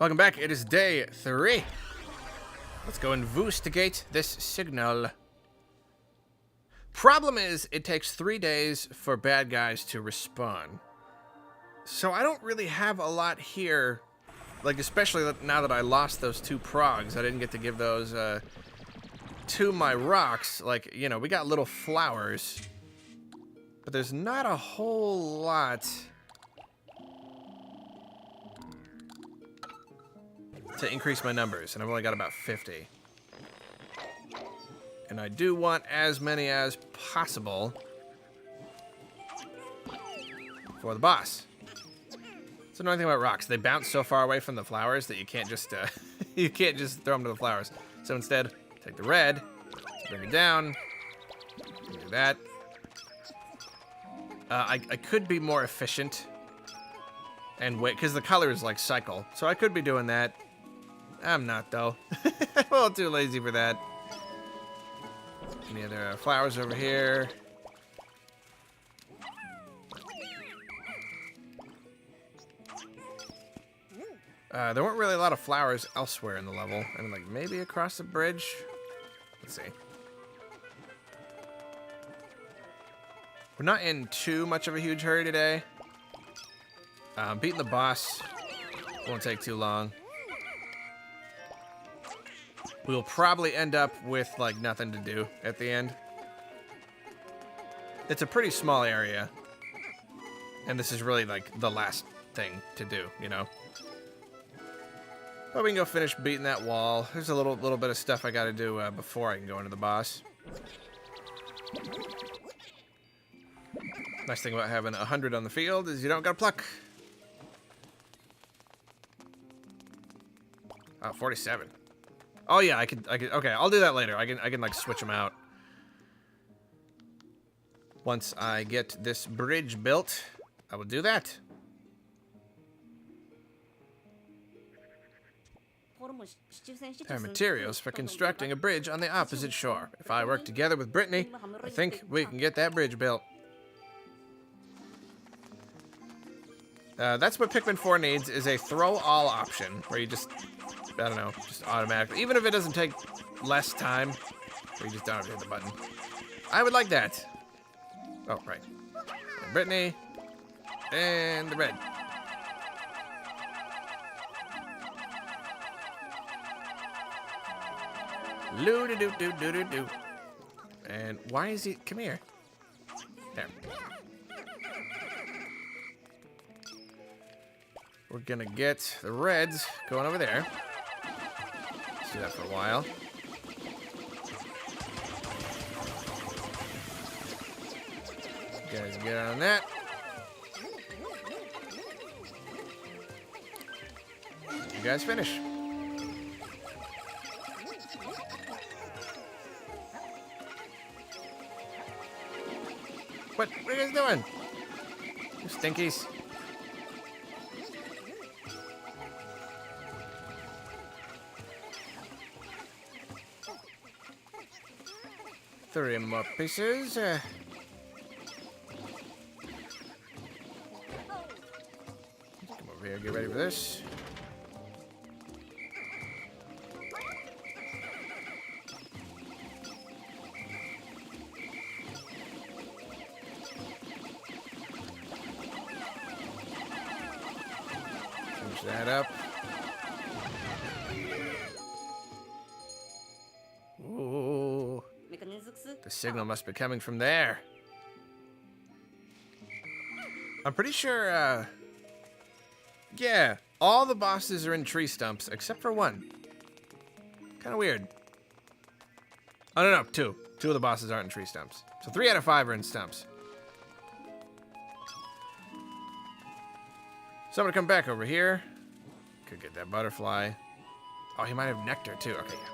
Welcome back. It is day 3. Let's go investigate this signal. Problem is, it takes 3 days for bad guys to respawn. So I don't really have a lot here. Like, especially now that I lost those 2 progs. I didn't get to give those to my rocks. Like, you know, we got little flowers. But there's not a whole lot to increase my numbers, and I've only got about 50. And I do want as many as possible for the boss. It's another thing about rocks. They bounce so far away from the flowers that you can't just you can't just throw them to the flowers. So instead, take the red, bring it down, do that. I could be more efficient and wait, because the colors like cycle. So I could be doing that. I'm not, though. I'm a little too lazy for that. Any other flowers over here? There weren't really a lot of flowers elsewhere in the level. I mean, like, maybe across the bridge? Let's see. We're not in too much of a huge hurry today. Beating the boss won't take too long. We'll probably end up with, like, nothing to do at the end. It's a pretty small area. And this is really, like, the last thing to do, you know? But we can go finish beating that wall. There's a little bit of stuff I gotta do before I can go into the boss. Nice thing about having 100 on the field is you don't gotta pluck. 47. Oh yeah, I could. Okay, I'll do that later. I can like switch them out. Once I get this bridge built, I will do that. There are materials for constructing a bridge on the opposite shore. If I work together with Brittany, I think we can get that bridge built. That's what Pikmin 4 needs, is a throw all option, where you just, I don't know, just automatically, even if it doesn't take less time, where you just don't have to hit the button. I would like that. Oh, right. And Brittany, and the red. Loo-doo-doo-doo-doo-doo. And why is he, come here. There. We're gonna get the reds going over there. Let's do that for a while. You guys get on that. You guys finish. What are you guys doing? You stinkies. Three more pieces. Come over here, get ready for this. Finish that up. Ooh. The signal must be coming from there. I'm pretty sure, yeah, all the bosses are in tree stumps, except for one. Kind of weird. Oh, no, 2. 2 of the bosses aren't in tree stumps. So 3 out of 5 are in stumps. So I'm gonna come back over here. Could get that butterfly. Oh, he might have nectar, too. Okay, yeah.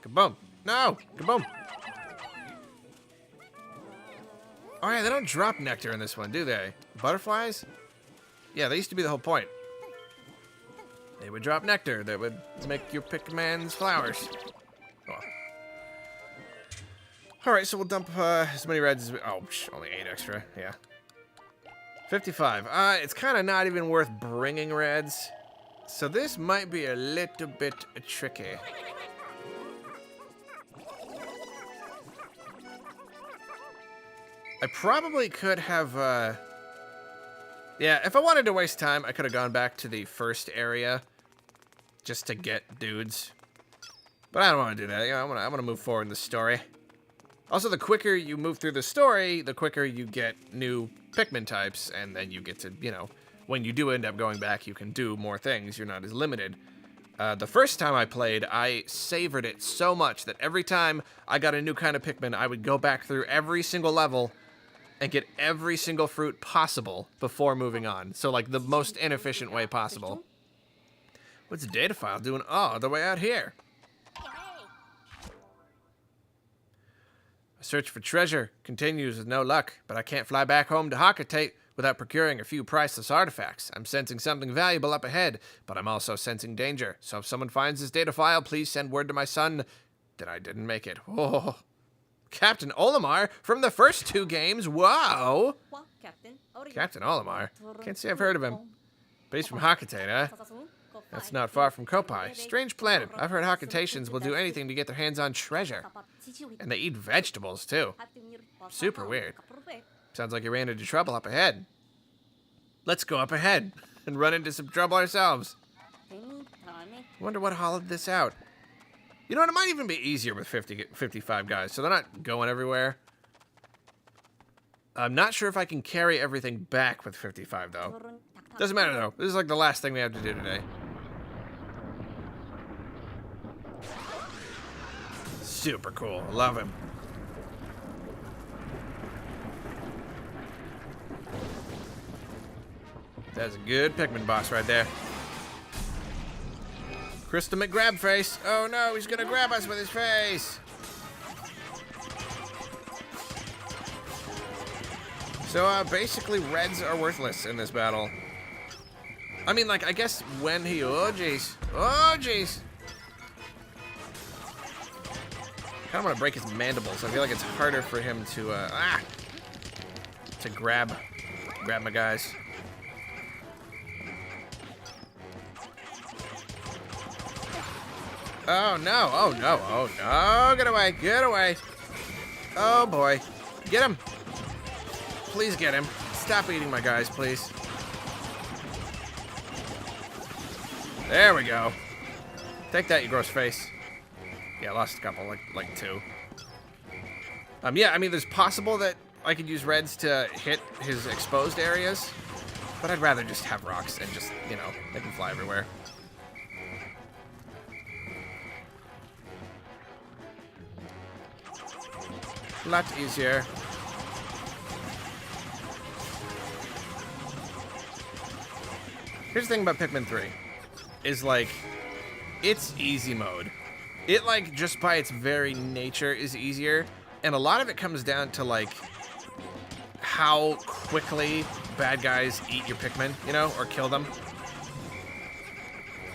Kaboom. No! Kaboom! Oh yeah, they don't drop nectar in this one, do they? Butterflies? Yeah, they used to be the whole point. They would drop nectar that would make your Pikmin's flowers. Oh. Alright, so we'll dump as many reds as we... Oh, only 8 extra, yeah. 55. It's kind of not even worth bringing reds. So this might be a little bit tricky. I probably could have, yeah, if I wanted to waste time, I could have gone back to the first area just to get dudes. But I don't want to do that. You know, I want to move forward in the story. Also, the quicker you move through the story, the quicker you get new Pikmin types, and then you get to, you know, when you do end up going back, you can do more things. You're not as limited. The first time I played, I savored it so much that every time I got a new kind of Pikmin, I would go back through every single level and get every single fruit possible before moving on. So, like, the most inefficient way possible. What's the data file doing all the way out here? A search for treasure continues with no luck, but I can't fly back home to Hakatate without procuring a few priceless artifacts. I'm sensing something valuable up ahead, but I'm also sensing danger. So if someone finds this data file, please send word to my son that I didn't make it. Oh, Captain Olimar from the first 2 games. Wow. Captain Olimar. Can't say I've heard of him. But he's from Hakatate, huh? That's not far from Kopai. Strange planet. I've heard Hakatations will do anything to get their hands on treasure. And they eat vegetables, too. Super weird. Sounds like you ran into trouble up ahead. Let's go up ahead and run into some trouble ourselves. Wonder what hollowed this out. You know what? It might even be easier with 55 guys, so they're not going everywhere. I'm not sure if I can carry everything back with 55, though. Doesn't matter, though. This is like the last thing we have to do today. Super cool. Love him. That's a good Pikmin boss right there. Crystal McGrabface. Oh no, he's gonna grab us with his face. So basically reds are worthless in this battle. I mean, like, I guess when he, oh jeez. Oh jeez. I kind of want to break his mandibles. I feel like it's harder for him to grab my guys. Oh no, oh no, oh no, get away, get away. Oh boy, get him. Please get him. Stop eating my guys, please. There we go. Take that, you gross face. Yeah, I lost a couple, like 2. Yeah, I mean, there's possible that I could use reds to hit his exposed areas, but I'd rather just have rocks and just, you know, make them fly everywhere. A lot easier. Here's the thing about Pikmin 3, is like, it's easy mode. It, like, just by its very nature is easier, and a lot of it comes down to, like, how quickly bad guys eat your Pikmin, you know, or kill them.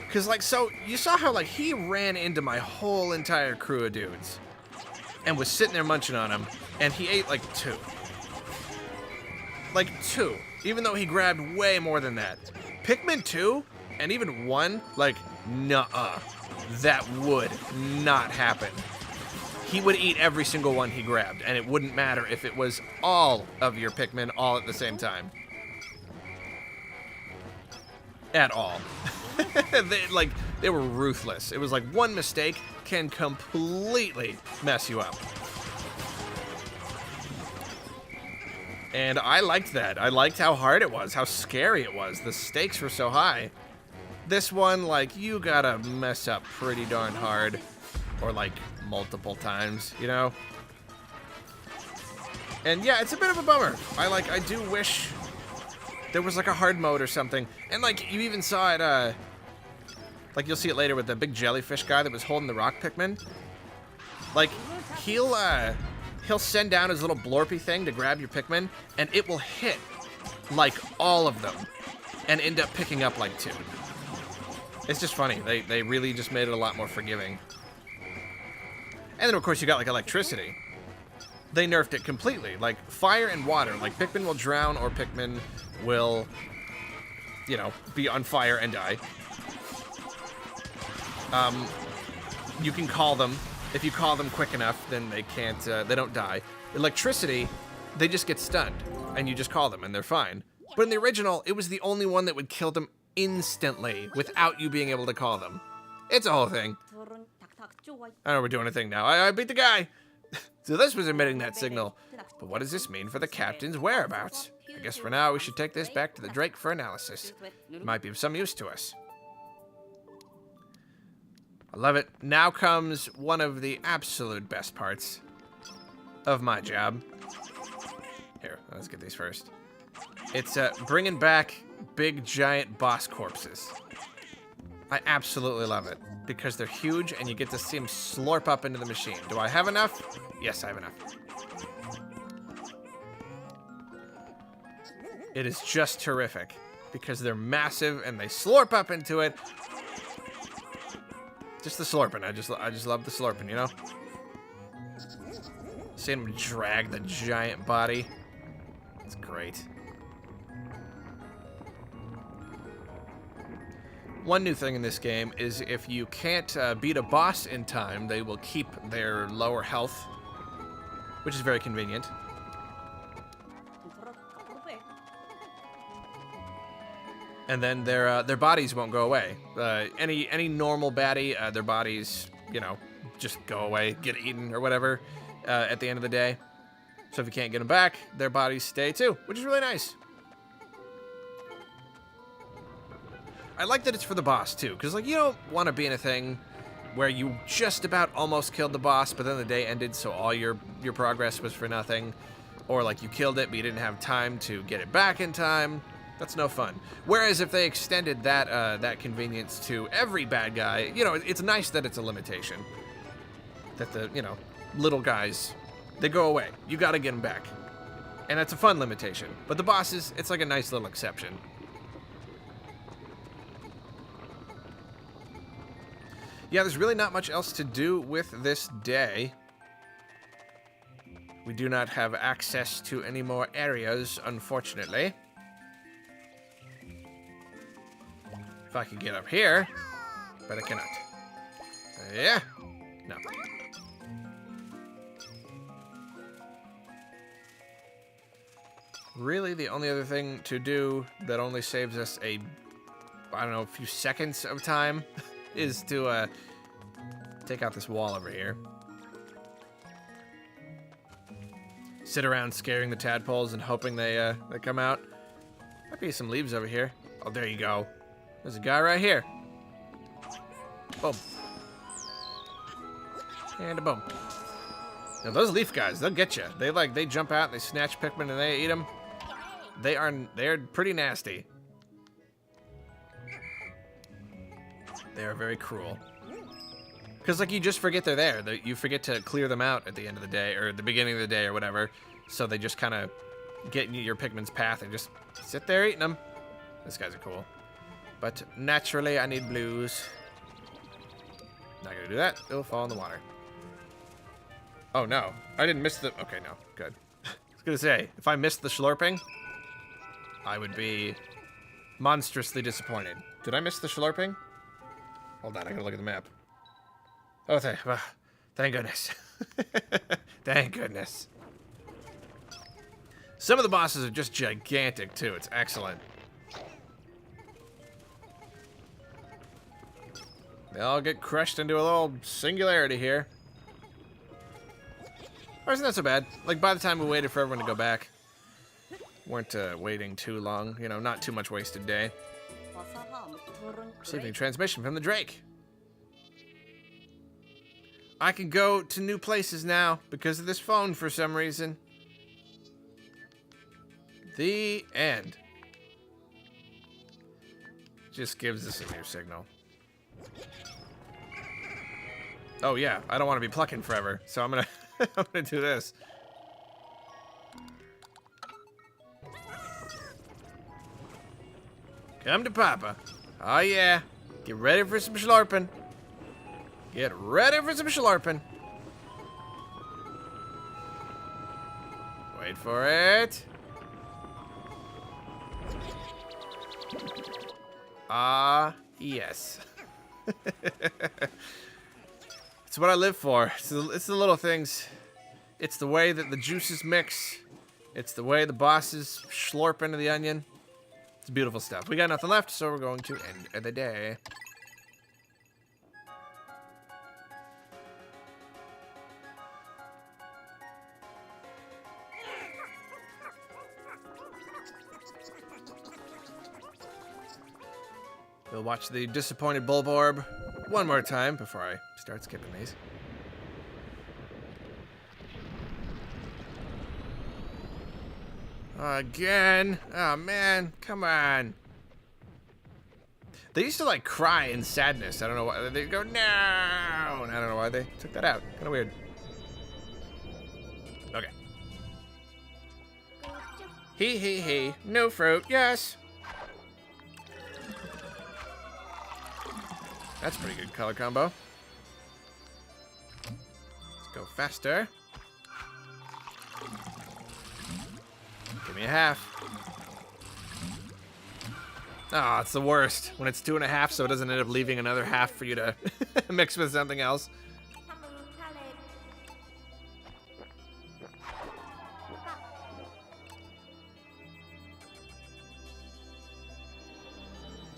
Because, like, so, you saw how, like, he ran into my whole entire crew of dudes, and was sitting there munching on them, and he ate, like, 2. Like, 2, even though he grabbed way more than that. Pikmin 2, and even 1, like, nuh-uh. That would not happen. He would eat every single one he grabbed, and it wouldn't matter if it was all of your Pikmin all at the same time. At all. They were ruthless. It was like one mistake can completely mess you up. And I liked that. I liked how hard it was, how scary it was. The stakes were so high. This one, like, you gotta mess up pretty darn hard. Or, like, multiple times, you know? And yeah, it's a bit of a bummer. I do wish there was, like, a hard mode or something. And, like, you even saw it, like, you'll see it later with the big jellyfish guy that was holding the rock Pikmin. Like, he'll send down his little blorpy thing to grab your Pikmin, and it will hit, like, all of them. And end up picking up, like, 2. It's just funny. They really just made it a lot more forgiving. And then, of course, you got, like, electricity. they nerfed it completely. Like, fire and water. Like, Pikmin will drown or Pikmin will, you know, be on fire and die. You can call them. If you call them quick enough, then they can't, they don't die. Electricity, they just get stunned, and you just call them, and they're fine. But in the original, it was the only one that would kill them instantly without you being able to call them. It's a whole thing. I know we're doing a thing now. I beat the guy. So this was emitting that signal. But what does this mean for the captain's whereabouts? I guess for now we should take this back to the Drake for analysis. It might be of some use to us. I love it. Now comes one of the absolute best parts of my job. Here, let's get these first. It's bringing back big, giant boss corpses. I absolutely love it because they're huge and you get to see them slurp up into the machine. Do I have enough? Yes, I have enough. It is just terrific because they're massive and they slurp up into it. Just the Shlorpin. I just love the Shlorpin, you know? Seeing him drag the giant body. It's great. One new thing in this game is if you can't beat a boss in time, they will keep their lower health, which is very convenient. And then their bodies won't go away. Any normal baddie, their bodies, you know, just go away, get eaten or whatever at the end of the day. So if you can't get them back, their bodies stay too, which is really nice. I like that it's for the boss too, because like you don't want to be in a thing where you just about almost killed the boss, but then the day ended, so all your progress was for nothing, or like you killed it but you didn't have time to get it back in time. That's no fun. Whereas if they extended that that convenience to every bad guy, you know, it's nice that it's a limitation. That the, you know, little guys, they go away. You got to get them back. And that's a fun limitation. But the bosses, it's like a nice little exception. Yeah, there's really not much else to do with this day. We do not have access to any more areas, unfortunately. If I could get up here, but I cannot. Yeah? No. Really, the only other thing to do that only saves us I don't know, a few seconds of time is to take out this wall over here. Sit around scaring the tadpoles and hoping they come out. Might be some leaves over here. Oh, there you go. There's a guy right here. Boom. And a boom. Now those leaf guys, they'll get you. They jump out, they snatch Pikmin, and they eat them. They're pretty nasty. They are very cruel. Because like you just forget they're there. You forget to clear them out at the end of the day or the beginning of the day or whatever. So they just kind of get in your Pikmin's path and just sit there eating them. These guys are cool. But naturally, I need blues. Not gonna do that. It'll fall in the water. Oh no, I didn't miss the. Okay, no, good. I was gonna say, if I missed the Shlorping, I would be monstrously disappointed. Did I miss the Shlorping? Hold on, I gotta look at the map. Oh, thank goodness. Thank goodness. Some of the bosses are just gigantic too. It's excellent. They all get crushed into a little singularity here. Or isn't that so bad? Like, by the time we waited for everyone to go back, weren't waiting too long. You know, not too much wasted day. Receiving transmission from the Drake. I can go to new places now because of this phone for some reason. The end. Just gives us a new signal. Oh yeah, I don't want to be plucking forever, so I'm gonna I'm gonna do this. Come to Papa. Oh yeah, get ready for some Shlorpin. Get ready for some Shlorpin. Wait for it. Yes. It's what I live for. It's the little things. It's the way that the juices mix. It's the way the bosses slurp into the onion. It's beautiful stuff. We got nothing left, so we're going to end the day. We'll watch the disappointed Bulborb one more time before I start skipping these. Again? Oh man, come on. They used to like cry in sadness. I don't know why. They go, no! And I don't know why they took that out. Kind of weird. Okay. He. No fruit, yes. That's a pretty good color combo. Let's go faster. Give me a half. Oh, it's the worst. When it's 2.5, so it doesn't end up leaving another half for you to mix with something else.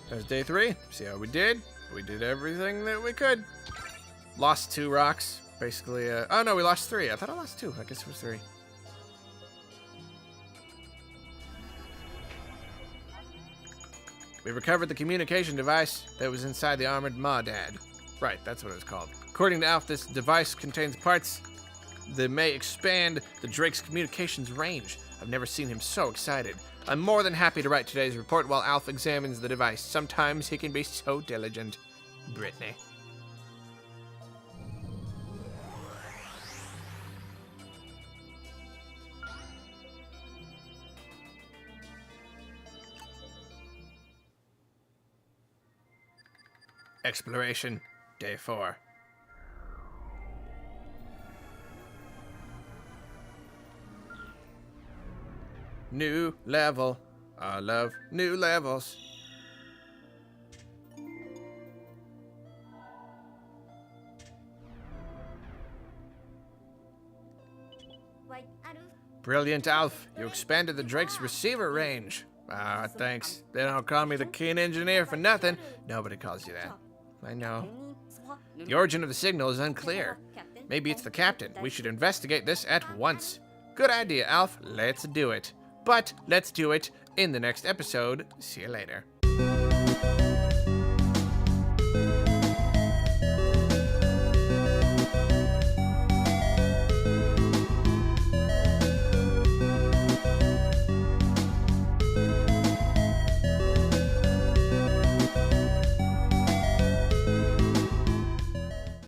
There's day 3. See how we did? We did everything that we could. Lost 2 rocks. Basically, oh no, we lost 3. I thought I lost 2. I guess it was 3. We recovered the communication device that was inside the armored Maudad. Right, that's what it was called. According to Alf, this device contains parts that may expand the Drake's communications range. I've never seen him so excited. I'm more than happy to write today's report while Alf examines the device. Sometimes he can be so diligent. Brittany. Exploration, day 4. New level. I love new levels. Brilliant, Alf. You expanded the Drake's receiver range. Ah, thanks. They don't call me the keen engineer for nothing. Nobody calls you that. I know. The origin of the signal is unclear. Maybe it's the captain. We should investigate this at once. Good idea, Alf. Let's do it. But let's do it in the next episode. See you later.